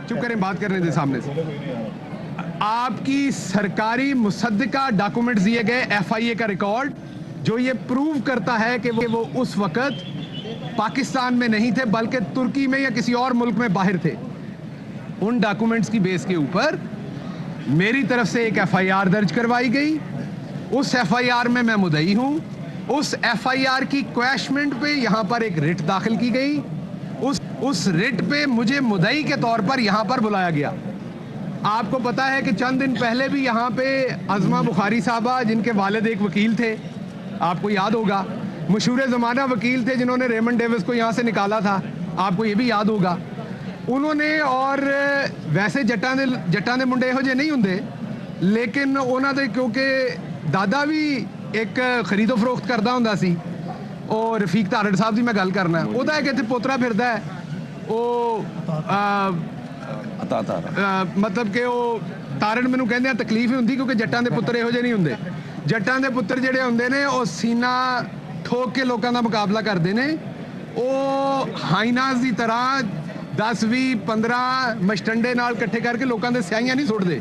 चुप करें, बात करने दे सामने से। आपकी सरकारी मुसद्दका डॉक्यूमेंट्स दिए गए FIA का रिकॉर्ड जो ये प्रूव करता है कि वो उस वक्त पाकिस्तान में नहीं थे बल्कि तुर्की में या किसी और मुल्क में बाहर थे। उन डॉक्यूमेंट्स की बेस के ऊपर मेरी तरफ से एक FIR दर्ज करवाई गई। उस FIR में मैं मुद्दई हूं। उस FIR की क्वैशमेंट पे यहाँ पर एक रिट दाखिल की गई। उस रिट पे मुझे मुद्दई के तौर पर यहाँ पर बुलाया गया। आपको पता है कि चंद दिन पहले भी यहाँ पे अज़मा बुखारी साहबा, जिनके वालिद एक वकील थे, आपको याद होगा, मशहूर ज़माना वकील थे जिन्होंने रेमंड डेविस को यहाँ से निकाला था, आपको ये भी याद होगा। उन्होंने, और वैसे जट्टां दे मुंडे इहो जे नहीं हुंदे, लेकिन उन्हां दे क्योंकि दादा भी एक खरीदो फरोख्त करदा हुंदा सी, और रफीक तारड़ साहब दी मैं गल करना, ਉਹਦਾ ਇੱਕ ਇੱਥੇ ਪੋਤਰਾ ਫਿਰਦਾ ਹੈ, ਉਹ मतलब कि ਉਹ ਤਾਰੜ ਮੈਨੂੰ ਕਹਿੰਦੇ ਆ ਤਕਲੀਫ ਹੀ ਹੁੰਦੀ ਕਿਉਂਕਿ ਜੱਟਾਂ ਦੇ ਪੁੱਤਰ ਇਹੋ ਜਿਹੇ ਨਹੀਂ ਹੁੰਦੇ। ਜੱਟਾਂ ਦੇ ਪੁੱਤਰ ਜਿਹੜੇ ਹੁੰਦੇ ਨੇ ਉਹ ਸੀਨਾ ਠੋਕ ਕੇ ਲੋਕਾਂ ਦਾ ਮੁਕਾਬਲਾ ਕਰਦੇ ਨੇ। ਉਹ ਹਾਈਨਾਸ ਦੀ ਤਰ੍ਹਾਂ 10 20 15 ਮਸ਼ਟੰਡੇ ਨਾਲ ਇਕੱਠੇ ਕਰਕੇ ਲੋਕਾਂ ਦੇ ਸਿਆਹੀਆਂ ਨਹੀਂ ਸੁੱਟਦੇ।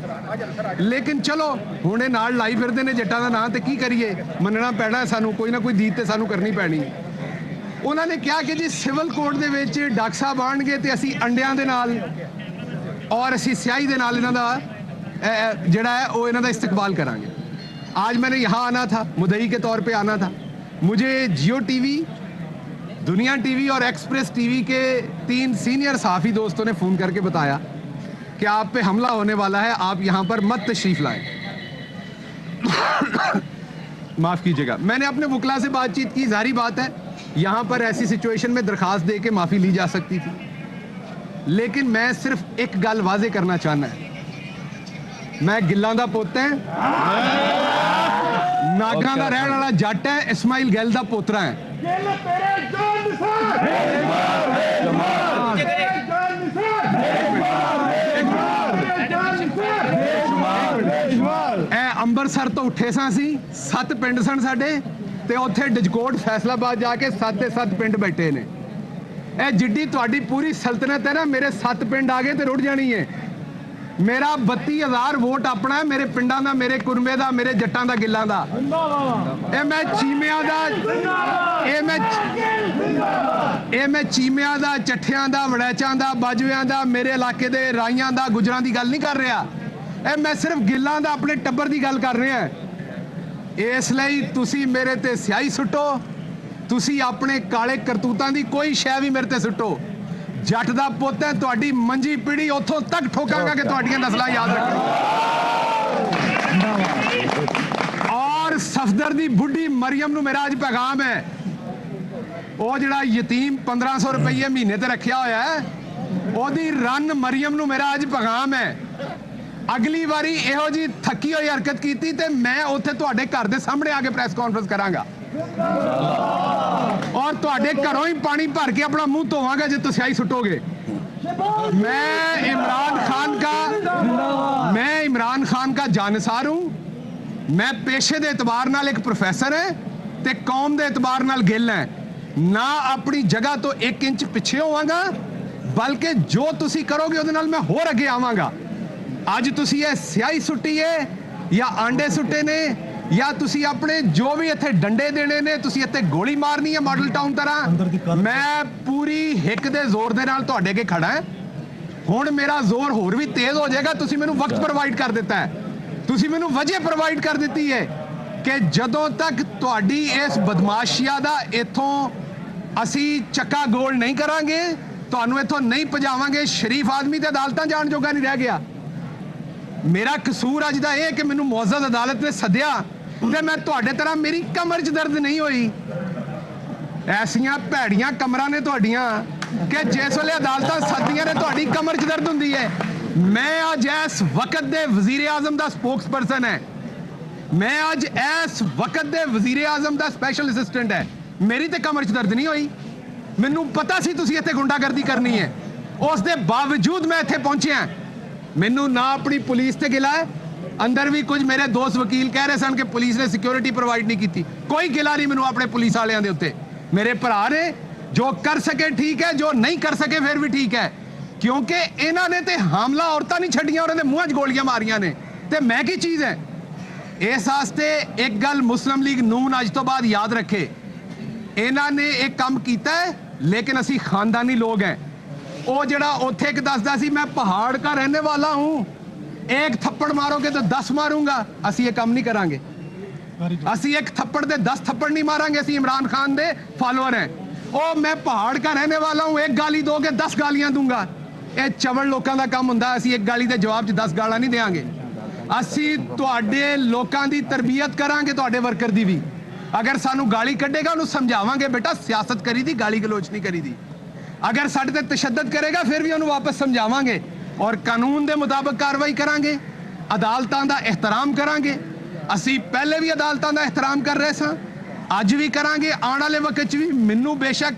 ਲੇਕਿਨ ਚਲੋ ਹੁਣ ਇਹ ਨਾਲ ਲਾਈ ਫਿਰਦੇ ਨੇ ਜੱਟਾਂ ਦਾ ਨਾਂ, ਤੇ ਕੀ ਕਰੀਏ, ਮੰਨਣਾ ਪੈਣਾ ਸਾਨੂੰ, ਕੋਈ ਨਾ ਕੋਈ ਦੀਦ ਤੇ ਸਾਨੂੰ ਕਰਨੀ ਪੈਣੀ। ਉਹਨਾਂ ਨੇ ਕਿਹਾ ਕਿ ਜੀ ਸਿਵਲ ਕੋਰਟ ਦੇ ਵਿੱਚ ਡਾਕਟਰ ਸਾਹਿਬ ਆਣਗੇ ਤੇ ਅਸੀਂ ਅੰਡਿਆਂ ਦੇ ਨਾਲ और असी स्याही दे नाल इन्हां दा जिहड़ा है वो इन्हां दा इस्तकबाल करांगे। आज मैंने यहाँ आना था, मुद्दई के तौर पे आना था। मुझे जियो टीवी, दुनिया टीवी और एक्सप्रेस टीवी के 3 सीनियर सहाफ़ी दोस्तों ने फ़ोन करके बताया कि आप पे हमला होने वाला है, आप यहाँ पर मत तशरीफ़ लाएं। माफ़ कीजिएगा, मैंने अपने वकला से बातचीत की। ज़ाहिर बात है यहाँ पर ऐसी सिचुएशन में दरख्वास्त दे के माफ़ी ली जा सकती थी, लेकिन मैं सिर्फ एक गल वाजे करना चाहना है, मैं गिल्लां दा पुत्त है, नागरां दा रहण वाला जट है, इस्माइल गिल दा पोतरा है। ਅੰਬਰਸਰ ਤੋਂ ਉੱਠੇ ਸਾਂ ਅਸੀਂ, 7 ਪਿੰਡ ਸਨ ਸਾਡੇ, ਤੇ ਉੱਥੇ ਡਿਜਕੋਟ ਫੈਸਲਾਬਾਦ ਜਾ ਕੇ 7 ਦੇ 7 ਪਿੰਡ ਬੈਠੇ ਨੇ। ਇਹ ਜਿੱਡੀ ਤੁਹਾਡੀ ਪੂਰੀ ਸਲਤਨਤ ਹੈ ਨਾ, ਮੇਰੇ 7 ਪਿੰਡ ਆ ਗਏ ਤੇ ਰੁੜ ਜਾਣੀ ਹੈ। ਮੇਰਾ 32,000 ਵੋਟ ਆਪਣਾ ਹੈ, ਮੇਰੇ ਪਿੰਡਾਂ ਦਾ, ਮੇਰੇ ਕੁਰਮੇ ਦਾ, ਮੇਰੇ ਜੱਟਾਂ ਦਾ, ਗਿੱਲਾਂ ਦਾ। ਇਹ ਮੈਂ ਚੀਮਿਆਂ ਦਾ, ਇਹ ਮੈਂ ਚੀਮਿਆਂ ਦਾ, ਚੱਠਿਆਂ ਦਾ, ਵੜੈਚਾਂ ਦਾ, ਬਾਜਵਿਆਂ ਦਾ, ਮੇਰੇ ਇਲਾਕੇ ਦੇ ਰਾਈਆਂ ਦਾ, ਗੁਜਰਾਂ ਦੀ ਗੱਲ ਨਹੀਂ ਕਰ ਰਿਹਾ। ਇਹ ਮੈਂ ਸਿਰਫ ਗਿੱਲਾਂ ਦਾ, ਆਪਣੇ ਟੱਬਰ ਦੀ ਗੱਲ ਕਰ ਰਿਹਾ। ਇਸ ਲਈ ਤੁਸੀਂ ਮੇਰੇ ਤੇ ਸਿਆਹੀ ਸੁੱਟੋ, ਤੁਸੀਂ ਆਪਣੇ ਕਾਲੇ ਕਰਤੂਤਾਂ ਦੀ ਕੋਈ ਸ਼ੈ ਵੀ ਮੇਰੇ ਤੇ ਸੁੱਟੋ। ਜੱਟ ਦਾ ਪੁੱਤ ਹੈ, ਤੁਹਾਡੀ ਮੰਜੀ ਪੀੜੀ ਉੱਥੋਂ ਤੱਕ ਠੋਕਾਂਗਾ ਕਿ ਤੁਹਾਡੀਆਂ ਨਸਲਾਂ ਯਾਦ ਰੱਖੋ। ਔਰ ਸਫਦਰ ਦੀ ਬੁੱਢੀ ਮਰੀਮ ਨੂੰ ਮੇਰਾ ਅੱਜ ਪੈਗਾਮ ਹੈ, ਉਹ ਜਿਹੜਾ ਯਤੀਮ 1500 ਰੁਪਏ ਮਹੀਨੇ ਤੇ ਰੱਖਿਆ ਹੋਇਆ ਹੈ, ਉਹਦੀ ਰਨ ਮਰੀਮ ਨੂੰ ਮੇਰਾ ਅੱਜ ਪੈਗਾਮ ਹੈ, ਅਗਲੀ ਵਾਰੀ ਇਹੋ ਜੀ ਥੱਕੀ ਹੋਈ ਹਰਕਤ ਕੀਤੀ ਤੇ ਮੈਂ ਉੱਥੇ ਤੁਹਾਡੇ ਘਰ ਦੇ ਸਾਹਮਣੇ ਆ ਕੇ ਪ੍ਰੈਸ ਕਾਨਫਰੰਸ ਕਰਾਂਗਾ और तुहाडे घरों ही पानी भर के अपना मुंह धोवांगा जे तुसीं सुटोगे। मैं इमरान खान का जानसार हूं। मैं पेशे के एतबार नाल एक प्रोफैसर है ते कौम के एतबार नाल गिल है ना। अपनी जगह तो 1 इंच पिछे होवांगा, बल्कि जो तुसीं करोगे उहदे नाल मैं होर अगे आवांगा। अज तुसीं ये स्याही सुट्टी है या आंडे सुट्टे ने या तुसी अपने जो भी इत्थे डंडे देने ने, तुसी इत्थे गोली मारनी है मॉडल टाउन तरह। मैं पूरी हिक दे जोर दे नाल तुहाडे अगे खड़ा है। हुण मेरा जोर होर भी तेज हो जाएगा। तुसी मैनू वक्त प्रोवाइड कर दिता है, तुसी मैनू वजह प्रोवाइड कर दी है कि जदों तक तुहाडी इस बदमाशिया दा इत्थों असी चक्का गोल नहीं करांगे, तुहानू इत्थों नहीं भजावांगे। शरीफ आदमी ते अदालतां जाण जोगा नहीं रह गया। मेरा कसूर अज दा यह कि मैनू मुअज़्ज़ज़ अदालत ने सद्या ते मैं तुहाडे तरह मेरी कमर च दर्द नहीं होई। ऐसियां भैड़ियां कमरां ने तुहाडियां कि जिस वेले अदालतां सददियां ने तुहाडी कमर च दर्द हुंदी है। मैं अज इस वक्त दे वज़ीर आज़म दा स्पोक्स पर्सन है, मैं अज इस वक्त दे वज़ीर आज़म दा स्पैशल असिस्टेंट है। मेरी ते कमर च दर्द नहीं होई। मैनू पता सी तुसीं इत्थे गुंडागर्दी करनी है, उस दे बावजूद मैं इत्थे पहुंचिया। मैनू ना अपनी पुलिस ते गिला है, अंदर भी कुछ मेरे दोस्त वकील कह रहे सन कि पुलिस ने सिक्योरिटी प्रोवाइड नहीं की। कोई गिला नहीं मैनू अपने पुलिस वालियां दे उत्ते। मेरे भरा ने जो कर सके ठीक है, जो नहीं कर सके फिर भी ठीक है, क्योंकि इन्हां ने ते हामला औरतां नहीं छड्डियां, उन्हां दे मूंहां 'च गोलियां मारियां ने, ते मैं की चीज़ है। इस वास्ते एक गल मुस्लिम लीग नून अज तो बाद याद रखे, इन्हां ने एक काम कीता है, लेकिन असी खानदानी लोग हैं। वो जड़ा उत्थे एक दसदा सी मैं पहाड़ का रहने वाला हूं, एक थप्पड़ मारोगे तो 10 मारूंगा, असी ये काम नहीं करांगे। असी एक थप्पड़ दे 10 थप्पड़ नहीं मारांगे, असी इमरान खान दे फॉलोअर हैं। ओ मैं पहाड़ का रहने वाला हूं, एक गाली दोगे 10 गालियां दूंगा। ये चवल लोगों का काम हुंदा, असी एक गाली दे जवाब च 10 गालां नहीं देंगे। असी तुहाडे लोकां दी तरबियत करांगे, तुहाडे वर्कर दी भी। अगर सानू गाली कड्डेगा उन्हें समझावांगे, बेटा सियासत करी दी, गाली गलोच नहीं करी दी। अगर साडे ते तशद्दद करेगा फिर भी उन्हें वापस समझावांगे और कानून दे मुताबिक कार्रवाई करांगे, अदालतां दा एहतराम करांगे। असी पहले भी अदालतां दा एहतराम कर रहे सां, अज भी करांगे, आने वाले वक्त च भी। मैनू बेशक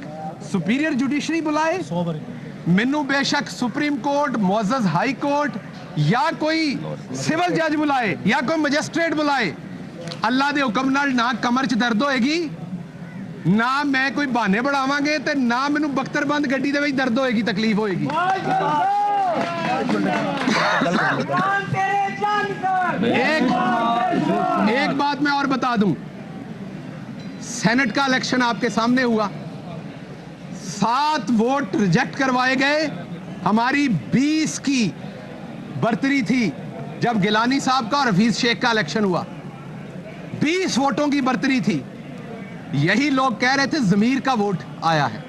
सुपीरियर जुडिशरी बुलाए, मैनू बेशक सुप्रीम कोर्ट, मुअज़्ज़ज़ हाई कोर्ट या कोई सिविल जज बुलाए या कोई मजिस्ट्रेट बुलाए, अल्लाह दे हुक्म नाल ना कमर च दर्द होएगी, ना मैं कोई बहाने बढ़ावांगे, ते ना मैनू बख्तरबंद गड्डी दे विच दर्द होएगी, तकलीफ होएगी। एक बात मैं और बता दूं, सेनेट का इलेक्शन आपके सामने हुआ, 7 वोट रिजेक्ट करवाए गए। हमारी 20 की बर्तरी थी जब गिलानी साहब का और हफीज शेख का इलेक्शन हुआ, 20 वोटों की बर्तरी थी। यही लोग कह रहे थे जमीर का वोट आया है,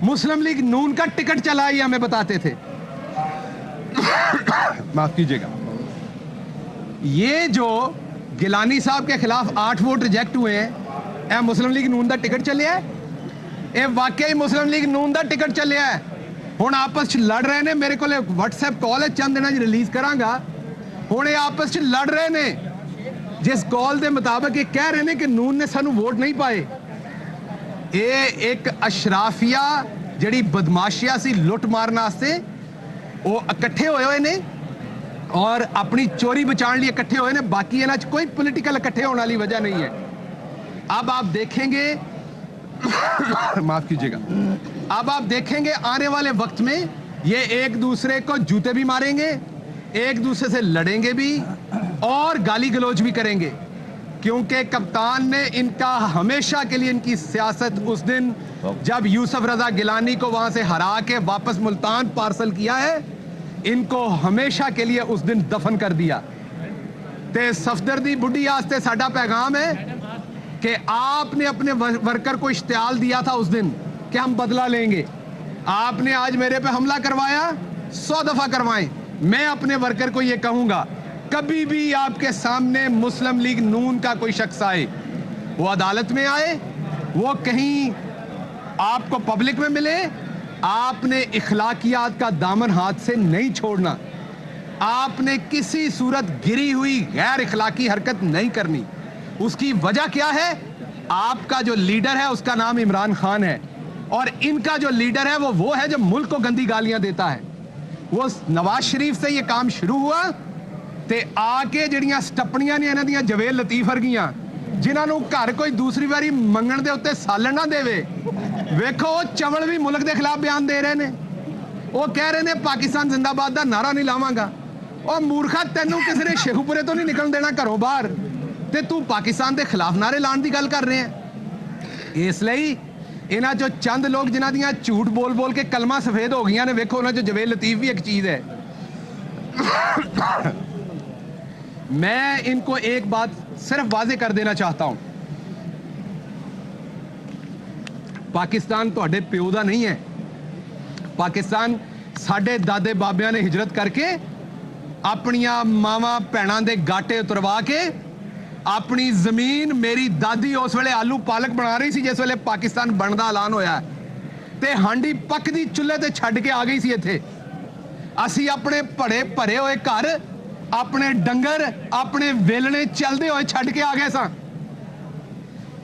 मुस्लिम लीग नून का टिकट चला, ये हमें बताते थे। माफ कीजिएगा, ये जो गिलानी साहब के खिलाफ 8 वोट रिजेक्ट हुए हैं, ए मुस्लिम लीग नून का टिकट चले है, ये वाकई मुस्लिम लीग नून का टिकट चले है। हुण आपस च लड़ रहे ने, मेरे को व्हाट्सएप कॉल है, चंद दिनों रिलीज करांगा। हुण ये आपस च लड़ रहे ने, जिस कॉल के मुताबिक ये कह रहे हैं कि नून ने सानू वोट नहीं पाए। ये एक अशराफिया जड़ी बदमाशिया सी लुट मारने वास्ते वो इकट्ठे होए हुए ने और अपनी चोरी बचाने लिए इकट्ठे हुए ने। बाकी इन्हां च कोई पॉलिटिकल इकट्ठे होने वाली वजह नहीं है। अब आप देखेंगे माफ कीजिएगा, अब आप देखेंगे आने वाले वक्त में ये एक दूसरे को जूते भी मारेंगे, एक दूसरे से लड़ेंगे भी और गाली गलौज भी करेंगे, क्योंकि कप्तान ने इनका हमेशा के लिए इनकी सियासत उस दिन जब यूसुफ रजा गिलानी को वहां से हरा के वापस मुल्तान पार्सल किया है, इनको हमेशा के लिए उस दिन दफन कर दिया। ते सफदरदी बुढ़ी आस्ते साडा पैगाम है कि आपने अपने वर्कर को इश्तियाल दिया था उस दिन कि हम बदला लेंगे। आपने आज मेरे पे हमला करवाया, 100 दफा करवाएं। मैं अपने वर्कर को ये कहूंगा, कभी भी आपके सामने मुस्लिम लीग नून का कोई शख्स आए, वो अदालत में आए, वो कहीं आपको पब्लिक में मिले, आपने इखलाकियात का दामन हाथ से नहीं छोड़ना। आपने किसी सूरत गिरी हुई गैर इखलाकी हरकत नहीं करनी। उसकी वजह क्या है? आपका जो लीडर है उसका नाम इमरान खान है और इनका जो लीडर है वो है जो मुल्क को गंदी गालियां देता है। वो नवाज शरीफ से ये काम शुरू हुआ ते आके जड़ियां स्टपनियां ने इन्हां दियां जवेल लतीफ वर्गियां, जिन्हां नूं घर कोई दूसरी बारी मंगण दे उत्ते सालण ना देवे, वेखो चवल भी मुल्क के खिलाफ बयान दे रहे ने। वो कह रहे ने पाकिस्तान जिंदाबाद का नारा नहीं लावांगा। और मूर्खा, तेनों किसी ने शेखुपुरे तो नहीं निकल देना घरों बाहर, ते तू पाकिस्तान के खिलाफ नारे लाने की गल कर रहे हैं। इसलिए इन्हां चो चंद लोग जिन्हां दियां झूठ बोल बोल के कलमा सफेद हो गई ने, वेखो उन्हां चो जवेल लतीफ भी एक चीज है। मैं इनको एक बात सिर्फ वाजे कर देना चाहता हूं, पाकिस्तान तुहाडे प्यो दा नहीं है। पाकिस्तान साडे दादे बाबियां ने हिजरत करके अपनियां मावां भैणां दे गाटे उतरवा के अपनी जमीन, मेरी दादी उस वेले आलू पालक बना रही सी जिस वेले पाकिस्तान बनदा ऐलान होया ते हांडी पकदी चुल्हे ते छड्ड के आ गई सी इत्थे। असी अपने भरे भरे हुए घर, अपने डंगर, अपने वेलने चलदे हुए छड्ड के आ गए सां।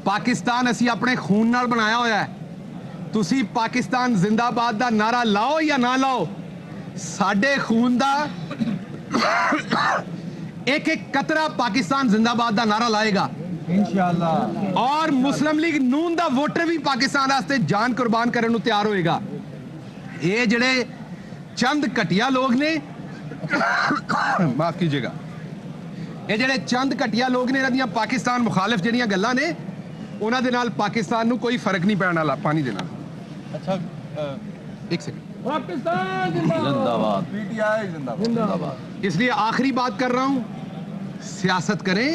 पाकिस्तान असी अपने खून नाल बनाया होया है। तुसी पाकिस्तान जिंदाबाद दा नारा लाओ या ना लाओ, साडे खून दा एक एक कतरा पाकिस्तान जिंदाबाद दा नारा लाएगा इंशाअल्लाह। और मुस्लिम लीग नून दा वोटर भी पाकिस्तान वास्ते जान कुर्बान करने को तैयार होएगा। ये जड़े चंद घटिया लोग ने माफ कीजिएगा, ये ਜਿਹੜੇ ਚੰਦ ਘਟੀਆ ਲੋਕ ਨੇ ਇਹਨਾਂ ਦੀਆਂ ਪਾਕਿਸਤਾਨ ਮੁਖਾਲਿਫ ਜਿਹੜੀਆਂ ਗੱਲਾਂ ਨੇ ਉਹਨਾਂ ਦੇ ਨਾਲ ਪਾਕਿस्तान ਨੂੰ ਕੋਈ ਫਰਕ ਨਹੀਂ ਪੈਣ ਵਾਲਾ ਪਾਣੀ ਦੇ ਨਾਲ। अच्छा एक सेकंड, पाकिस्तान जिंदाबाद, पीटीआई जिंदाबाद। इसलिए आखिरी बात कर रहा हूं, सियासत करें।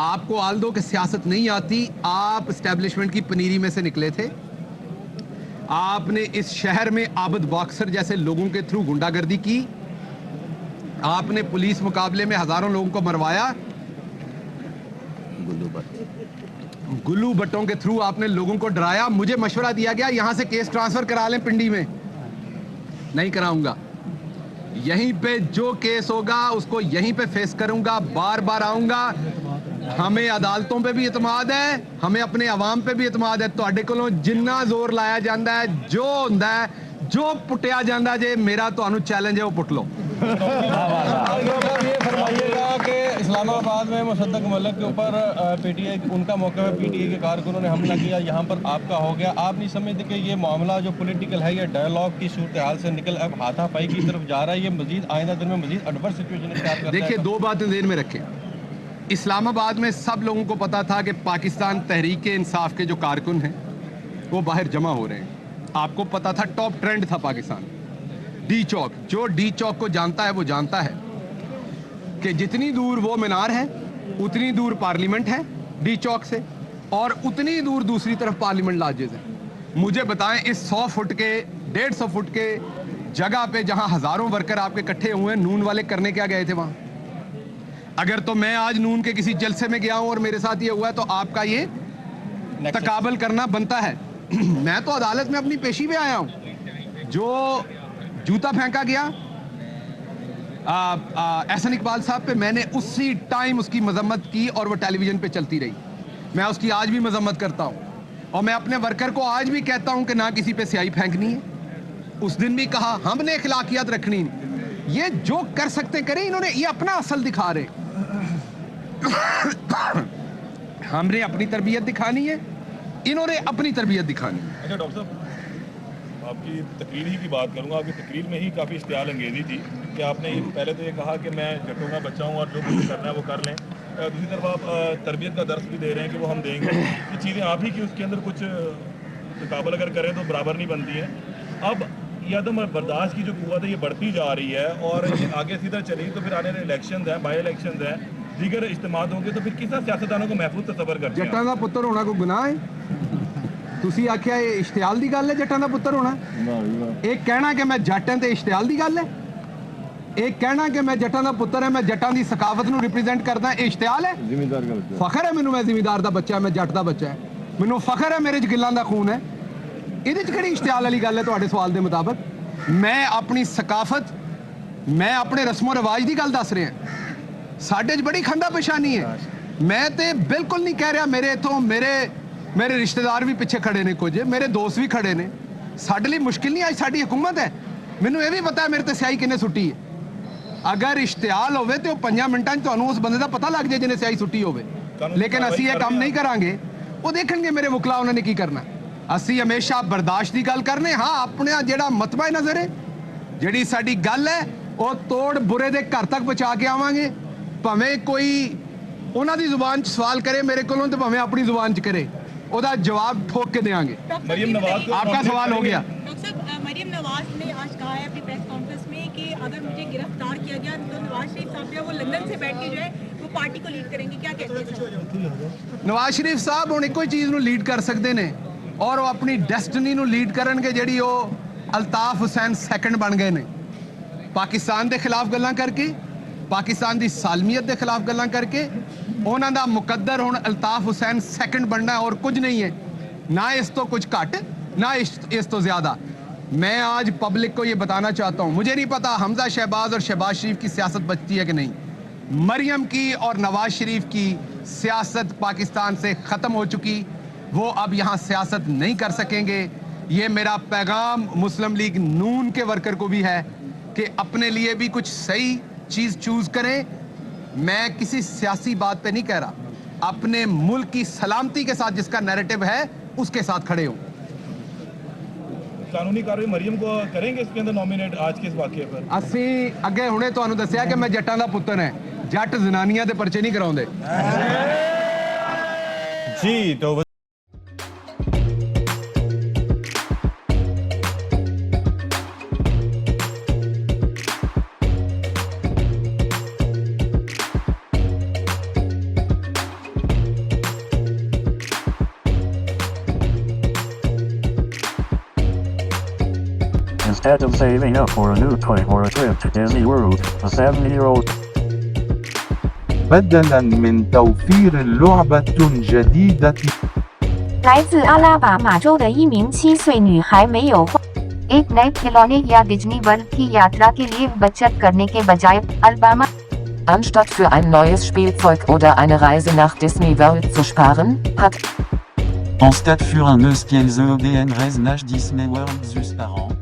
आपको आल दो कि सियासत नहीं आती, आप एस्टेब्लिशमेंट की पनीरी में से निकले थे। आपने इस शहर में आबद बॉक्सर जैसे लोगों के थ्रू गुंडागर्दी की, आपने पुलिस मुकाबले में हजारों लोगों को मरवाया, गुल्लू भट्टों के थ्रू आपने लोगों को डराया। मुझे मशवरा दिया गया यहां से केस ट्रांसफर करा लें पिंडी में, नहीं कराऊंगा। यहीं पे जो केस होगा उसको यहीं पे फेस करूंगा, बार बार आऊंगा। हमें अदालतों पे भी इतमाद है, हमें अपने अवाम पे भी इतमाद है। ਤੁਹਾਡੇ ਕੋਲੋਂ ਜਿੰਨਾ ਜ਼ੋਰ ਲਾਇਆ ਜਾਂਦਾ ਹੈ, ਜੋ ਹੁੰਦਾ ਹੈ, जो पुटिया जाता जे, मेरा ਤੁਹਾਨੂੰ चैलेंज है वो पुट लो। ये फरमाइएगा कि इस्लामाबाद में मुसद्दक मलिक के ऊपर पीटीआई उनका मौके में पीटीआई के कारकुनों ने हमला किया, यहाँ पर आपका हो गया। आप नहीं समझते कि ये मामला जो पॉलिटिकल है, ये डायलॉग की सूरत हाल से निकल अब हाथापाई की तरफ जा रहा है, ये मजीद आइंदा दिन में मजीद एडवर्स सिचुएशन इख्तियार करता है? देखिए, दो बातें ध्यान में रखें। इस्लामाबाद में सब लोगों को पता था कि पाकिस्तान तहरीक इंसाफ के जो कारकुन हैं वो बाहर जमा हो रहे हैं। आपको पता था, टॉप ट्रेंड था पाकिस्तान। डी चौक, जो डी चौक को जानता है वो जानता है कि जितनी दूर वो मीनार है उतनी दूर पार्लियामेंट है डी चौक से, और उतनी दूर दूसरी तरफ पार्लियामेंट लॉजेज है। मुझे बताएं, इस 100 फुट के 150 फुट के जगह पे जहां हजारों वर्कर आपके इकट्ठे हुए हैं, नून वाले करने क्या गए थे वहां? अगर तो मैं आज नून के किसी जलसे में गया हूं और मेरे साथ ये हुआ है तो आपका ये तकाबल करना बनता है। मैं तो अदालत में अपनी पेशी पे आया हूं। जो जूता फेंका गया एहसन इकबाल साहब पे, मैंने उसी टाइम उसकी मजम्मत की और वो टेलीविजन पे चलती रही। मैं उसकी आज भी मजम्मत करता हूं, और मैं अपने वर्कर को आज भी कहता हूं कि ना किसी पे स्याही फेंकनी है। उस दिन भी कहा हमने अखलाकियात रखनी नहीं। ये जो कर सकते करें, इन्होंने ये अपना असल दिखा रहे। हमने अपनी तरबियत दिखानी है, इन्होंने अपनी तरबियत दिखानी है। अच्छा डॉक्टर साहब, आपकी तकरीर ही की बात करूंगा। आपकी तकरीर में ही काफ़ी इश्तियाल अंगेजी थी कि आपने पहले तो ये कहा कि मैं जटों का बच्चा हूँ और जो कुछ करना है वो कर लें। दूसरी तरफ आप तरबियत का दर्स भी दे रहे हैं कि वो हम देंगे। ये चीज़ें आप ही की उसके अंदर कुछ मुकाबला अगर करें तो बराबर नहीं बनती है। अब ये आदम बर्दाश्त की जो कुव्वत है ये बढ़ती जा रही है, और ये आगे सीधा चली तो फिर आने वाले इलेक्शन हैं, बाई इलेक्शन हैं, दीगर इज्तिमात होंगे, तो फिर किस तरह सियासतदानों को महफूज तसव्वुर करते हैं? जट्टां दा पुत्तर होना कोई गुनाह है? ਤੁਸੀਂ ਆਖਿਆ ਇਹ ਇਸ਼ਤਿਆਲ ਦੀ ਗੱਲ ਹੈ ਜੱਟਾਂ ਦਾ ਪੁੱਤਰ ਹੋਣਾ? ਇਹ ਕਹਿਣਾ ਕਿ ਮੈਂ ਜੱਟ ਹਾਂ ਤੇ ਇਸ਼ਤਿਆਲ ਦੀ ਗੱਲ ਹੈ? ਇਹ ਕਹਿਣਾ ਕਿ ਮੈਂ ਜੱਟਾਂ ਦਾ ਪੁੱਤਰ ਹਾਂ, ਮੈਂ ਜੱਟਾਂ ਦੀ ਸਕਾਫਤ ਨੂੰ ਰਿਪਰੈਜ਼ੈਂਟ ਕਰਦਾ, ਇਹ ਇਸ਼ਤਿਆਲ ਹੈ? ਜ਼ਿਮੀਂਦਾਰ ਦਾ ਬੱਚਾ ਫਖਰ ਹੈ ਮੈਨੂੰ, ਮੈਂ ਜ਼ਿਮੀਂਦਾਰ ਦਾ ਬੱਚਾ, ਮੈਂ ਜੱਟ ਦਾ ਬੱਚਾ ਹੈ, ਮੈਨੂੰ ਫਖਰ ਹੈ, ਮੇਰੇ 'ਚ ਗਿੱਲਾਂ ਦਾ ਖੂਨ ਹੈ। ਇਹਦੇ 'ਚ ਕਿਹੜੀ ਇਸ਼ਤਿਆਲ ਵਾਲੀ ਗੱਲ ਹੈ ਤੁਹਾਡੇ ਸਵਾਲ ਦੇ ਮੁਤਾਬਕ? ਮੈਂ ਆਪਣੀ ਸਕਾਫਤ, ਮੈਂ ਆਪਣੇ ਰਸਮੋ ਰਿਵਾਜ ਦੀ ਗੱਲ ਦੱਸ ਰਿਹਾ। ਸਾਡੇ 'ਚ ਬੜੀ ਖੰਡਾ ਪਛਾਣੀ ਹੈ। ਮੈਂ ਤੇ ਬਿਲਕੁਲ ਨਹੀਂ ਕਹਿ ਰਿਹਾ ਮੇਰੇ ਇਥੋਂ ਮੇਰੇ ਰਿਸ਼ਤੇਦਾਰ ਵੀ ਪਿੱਛੇ ਖੜੇ ਨੇ, ਕੁਝ ਮੇਰੇ ਦੋਸਤ ਵੀ ਖੜੇ ਨੇ। ਸਾਡੇ ਲਈ ਮੁਸ਼ਕਿਲ ਨਹੀਂ, ਅੱਜ ਸਾਡੀ ਹਕੂਮਤ ਹੈ। ਮੈਨੂੰ ਇਹ ਵੀ ਪਤਾ ਹੈ ਮੇਰੇ ਤੇ ਸਿਆਹੀ ਕਿੰਨੇ ਸੁੱਟੀ ਹੈ। ਅਗਰ ਇਸ਼ਤਿਆਲ ਹੋਵੇ ਤੇ ਉਹ 5 ਮਿੰਟਾਂ 'ਚ ਤੁਹਾਨੂੰ ਉਸ ਬੰਦੇ ਦਾ ਪਤਾ ਲੱਗ ਜਾਏ ਜਿਹਨੇ ਸਿਆਹੀ ਸੁੱਟੀ ਹੋਵੇ। ਲੇਕਿਨ ਅਸੀਂ ਇਹ ਕੰਮ ਨਹੀਂ ਕਰਾਂਗੇ। ਉਹ ਦੇਖਣਗੇ ਮੇਰੇ ਮੁਕਲਾ ਉਹਨਾਂ ਨੇ ਕੀ ਕਰਨਾ। ਅਸੀਂ ਹਮੇਸ਼ਾ ਬਰਦਾਸ਼ਤ ਦੀ ਗੱਲ ਕਰਨੇ। ਹਾਂ, ਆਪਣਾ ਜਿਹੜਾ ਮਤਬਾ ਨਜ਼ਰ ਹੈ, ਜਿਹੜੀ ਸਾਡੀ ਗੱਲ ਹੈ, ਉਹ ਤੋੜ ਬੁਰੇ ਦੇ ਘਰ ਤੱਕ ਪਹੁੰਚਾ ਕੇ ਆਵਾਂਗੇ। ਭਾਵੇਂ ਕੋਈ ਉਹਨਾਂ ਦੀ ਜ਼ੁਬਾਨ 'ਚ ਸਵਾਲ ਕਰੇ ਮੇਰੇ ਕੋਲੋਂ, ਤੇ ਭਾਵੇਂ ਆਪਣੀ ਜ਼ੁਬਾਨ 'ਚ ਕਰੇ, ਉਹਦਾ जवाब ठोक के देंगे। मरियम नवाज को आपका सवाल हो गया। डॉक्टर साहब, मरियम नवाज ने आज कहा है अपनी प्रेस कॉन्फ्रेंस में कि अगर मुझे गिरफ्तार किया गया तो नवाज शरीफ साहब जो है वो लंदन से बैठ के जो है वो पार्टी को लीड करेंगे। क्या कहते हैं? नवाज शरीफ साहब ਹੁਣ ਇੱਕੋ ਹੀ ਚੀਜ਼ ਨੂੰ ਲੀਡ ਕਰ ਸਕਦੇ ਨੇ, ਔਰ ਉਹ ਆਪਣੀ ਡੈਸਟਨੀ ਨੂੰ ਲੀਡ ਕਰਨਗੇ ਜਿਹੜੀ ਉਹ ਅਲਤਾਫ ਹੁਸੈਨ ਸੈਕੰਡ ਬਣ ਗਏ ਨੇ। ਪਾਕਿਸਤਾਨ ਦੇ ਖਿਲਾਫ ਗੱਲਾਂ ਕਰਕੇ, ਪਾਕਿਸਤਾਨ ਦੀ ਸਾਲਮੀਅਤ ਦੇ ਖਿਲਾਫ ਗੱਲਾਂ ਕਰਕੇ ਉਹਨਾਂ ਦਾ ਮੁਕੱਦਰ ਹੁਣ ਅਲਤਾਫ ਹੁਸੈਨ ਸੈਕੰਡ ਬਣਨਾ है और कुछ नहीं है, ना इस तो कुछ घट, ना इस तो ज्यादा। मैं आज पब्लिक को ये बताना चाहता हूँ, मुझे नहीं पता हमजा शहबाज और शहबाज शरीफ की सियासत बचती है कि नहीं। मरियम की और नवाज शरीफ की सियासत पाकिस्तान से ख़त्म हो चुकी, वो अब यहाँ सियासत नहीं कर सकेंगे। ये मेरा पैगाम मुस्लिम लीग नून के वर्कर को भी है कि अपने लिए भी कुछ सही चीज़ चूज़ करें। मैं किसी सियासी बात पे नहीं कह रहा, अपने मुल्क की सलामती के साथ जिसका नैरेटिव है उसके साथ खड़े हूं। कानूनी कार्रवाई मरियम को करेंगे इसके अंदर नॉमिनेट आज के इस वाकये पर? ਅਸੀਂ ਅੱਗੇ ਹੁਣੇ ਤੁਹਾਨੂੰ ਦੱਸਿਆ ਕਿ ਮੈਂ ਜੱਟਾਂ ਦਾ ਪੁੱਤਰ ਹਾਂ ਜੱਟ ਜ਼ਨਾਨੀਆਂ ਦੇ ਪਰਚੇ ਨਹੀਂ ਕਰਾਉਂਦੇ जी तो Instead of saving up for a new toy or a trip to Disney World, a 7-year-old بدلاً من توفير لعبة جديدة 来自阿拉巴马州的一名7岁女孩没有花 एक नए खिलौने या डिज्नी वर्ल्ड की यात्रा के लिए बचत करने के बजाय Alabama Anstatt für ein neues Spielzeug oder eine Reise nach Disney World zu sparen, hat En stade für un espiel EDN Reise nach Disney World zus par an.